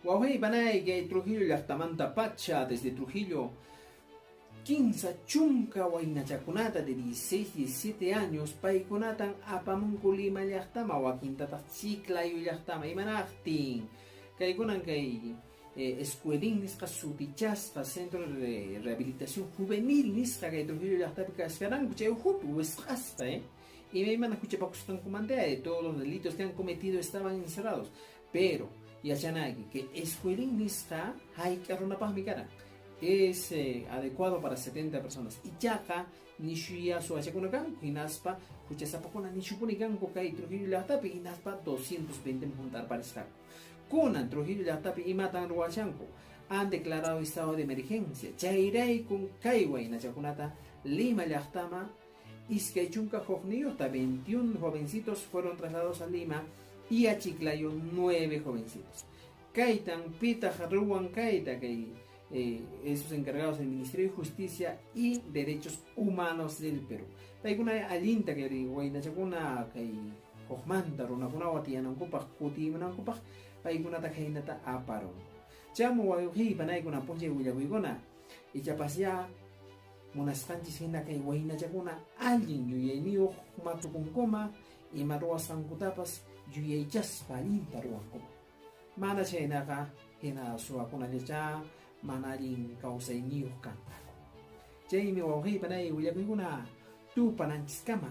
Wawhey panay que Trujillo llaqtamanta pacha desde Trujillo 15 chunka waynachakunata de 16, 17 años paykunatan apamunku Lima llaqtama wakintataq Chiclayo llaqtama imanaqtin kaykunan kay escuelín nisqa sutichasqa centro de rehabilitación juvenil nisqa kay Trujillo llaqtapi kasharanku chay hupi wesqasqa imaymana huchapakustankumantea de todos los delitos que han cometido estaban encerrados, pero yachanaki que escuelín nisqa haykarunapaqmi karan es adecuado para 70 personas. Y yaqa nishuya suachakunakanku hinaspa huchasapakuna nishupunikanku kay Trujillo llaqtapi hinaspa 220 juntar parisqaku. Kunan Trujillo llaqtapi imatan ruwashanku han declarado estado de emergencia. Chayraykun kay waynachakunata Lima llaqtama iskay chunka joqniyuqta 21 jovencitos fueron trasladados a Lima y a Chiclayo 9 jovencitos. Kaytan pitaq ruwan kayta kay esos encargados del Ministerio de Justicia y Derechos Humanos del Perú. Paykuna allinta que waynachakuna kay hojmanta runakuna watiyanankupaq kutimunankupaq paykunata haynata aparon. Chamu wayuhi panaykuna punchay willakuykuna ichapas ya munasqanchis hina kay waynachakuna allin yuyayniyuq matukunkuma ima ruwasankutapas yuyaychaspa allinta ruwankuma. Mana chaynaqa hina suwakunallacha mana allin kawsayniyuq kanqa. Chaymi wawqiypanay willakuykuna tupananchiskama